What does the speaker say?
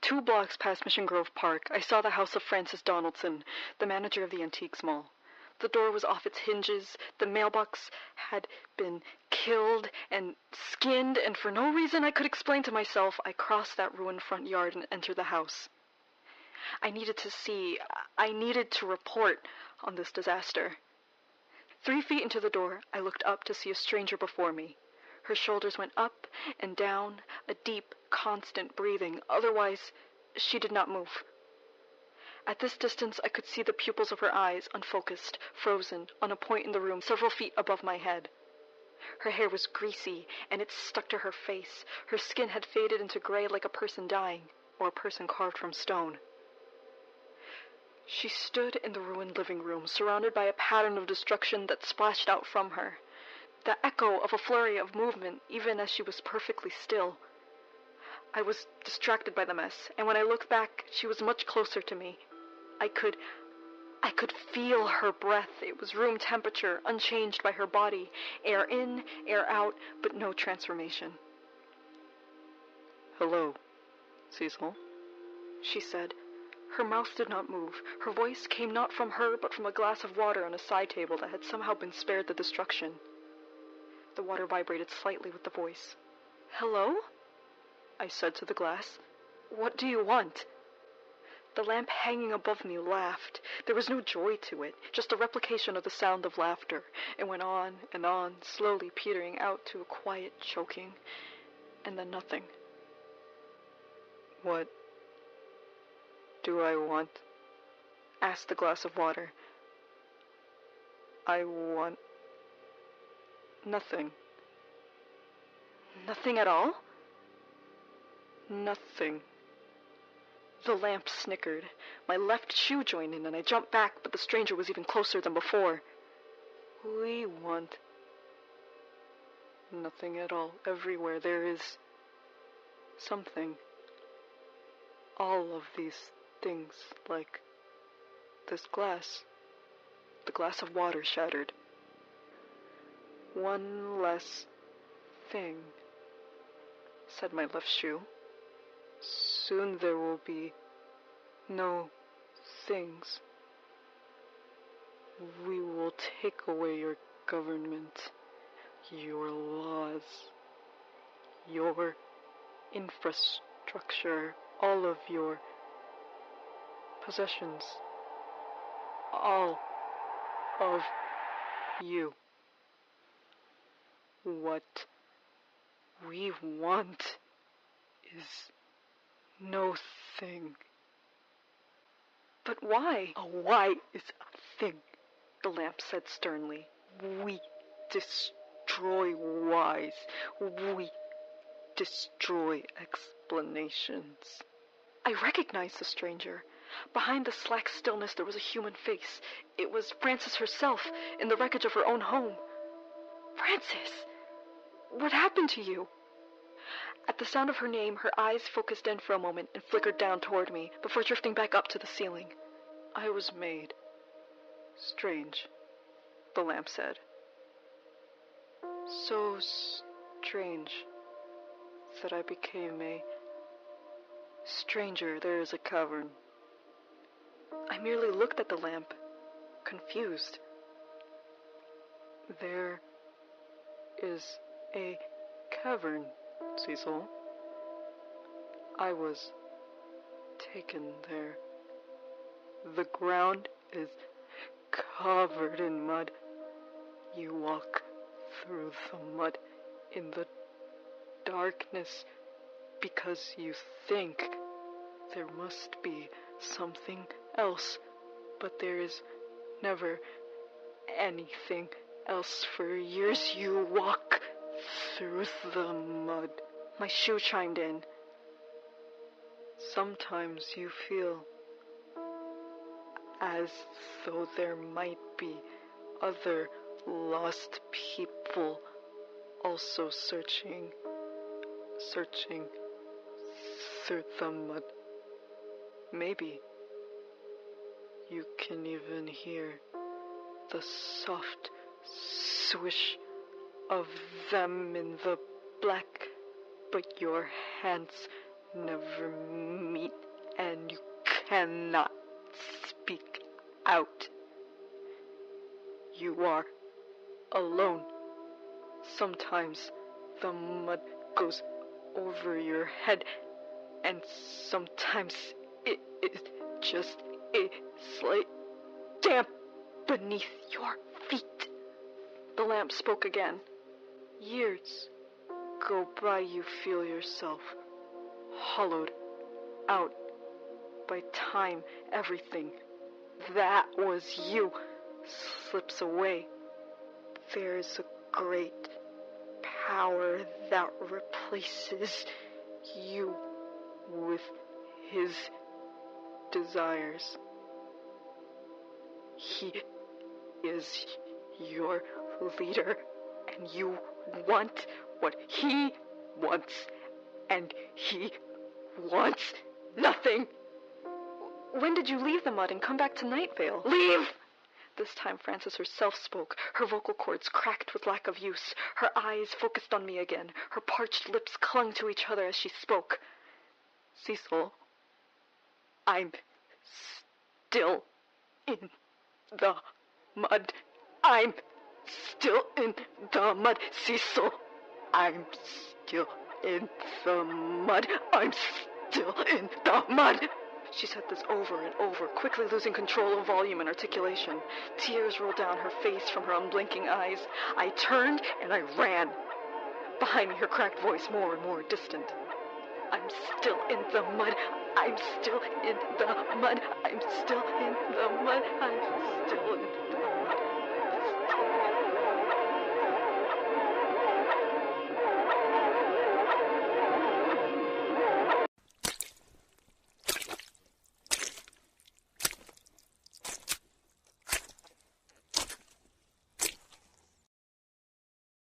2 blocks past Mission Grove Park, I saw the house of Francis Donaldson, the manager of the Antiques Mall. The door was off its hinges, the mailbox had been killed and skinned, and for no reason I could explain to myself, I crossed that ruined front yard and entered the house. I needed to report on this disaster. 3 feet into the door, I looked up to see a stranger before me. Her shoulders went up and down, a deep, constant breathing. Otherwise, she did not move. At this distance, I could see the pupils of her eyes, unfocused, frozen, on a point in the room several feet above my head. Her hair was greasy, and it stuck to her face. Her skin had faded into gray like a person dying, or a person carved from stone. She stood in the ruined living room, surrounded by a pattern of destruction that splashed out from her, the echo of a flurry of movement, even as she was perfectly still. I was distracted by the mess, and when I looked back, she was much closer to me. I could feel her breath. It was room temperature, unchanged by her body, air in, air out, but no transformation. "Hello, Cecil," she said. Her mouth did not move. Her voice came not from her, but from a glass of water on a side table that had somehow been spared the destruction. The water vibrated slightly with the voice. "Hello?" I said to the glass. "What do you want?" The lamp hanging above me laughed. There was no joy to it, just a replication of the sound of laughter. It went on, slowly petering out to a quiet choking, and then nothing. "What do I want?" asked the glass of water. "I want nothing." "Nothing at all?" "Nothing." The lamp snickered. My left shoe joined in, and I jumped back, but the stranger was even closer than before. "We want nothing at all. Everywhere there is something. All of these things, like this glass." The glass of water shattered. "One less thing," said my left shoe. "Soon there will be no things. We will take away your government, your laws, your infrastructure, all of your possessions, all of you. What we want is no thing." "But why?" "A why is a thing," the lamp said sternly. "We destroy whys. We destroy explanations." I recognized the stranger. Behind the slack stillness there was a human face. It was Frances herself, in the wreckage of her own home. "Frances! What happened to you?" At the sound of her name, her eyes focused in for a moment and flickered down toward me, before drifting back up to the ceiling. "I was made strange," the lamp said. "So strange that I became a stranger. There is a cavern." I merely looked at the lamp, confused. "There is a cavern, Cecil. I was taken there. The ground is covered in mud. You walk through the mud in the darkness because you think there must be something else, but there is never anything else. For years you walk through the mud." My shoe chimed in. "Sometimes you feel as though there might be other lost people also searching through the mud. Maybe you can even hear the soft swish of them in the black, but your hands never meet cannot speak out. You are alone. Sometimes the mud goes over your head, and sometimes it is just a slight damp beneath your feet. The lamp spoke again. Years go by, you feel yourself hollowed out by time. Everything that was you slips away. There's a great power that replaces you with his desires. He is your leader, and you want what he wants, and he wants nothing. When did you leave the mud and come back to Night Vale? Leave! This time Frances herself spoke. Her vocal cords cracked with lack of use. Her eyes focused on me again. Her parched lips clung to each other as she spoke. Cecil, I'm still in the mud. I'm still in the mud, Cecil. I'm still in the mud. I'm still in the mud. She said this over and over, quickly losing control of volume and articulation. Tears rolled down her face from her unblinking eyes. I turned and I ran. Behind me, her cracked voice more and more distant. I'm still in the mud. I'm still in the mud. I'm still in the mud. I'm still in the mud.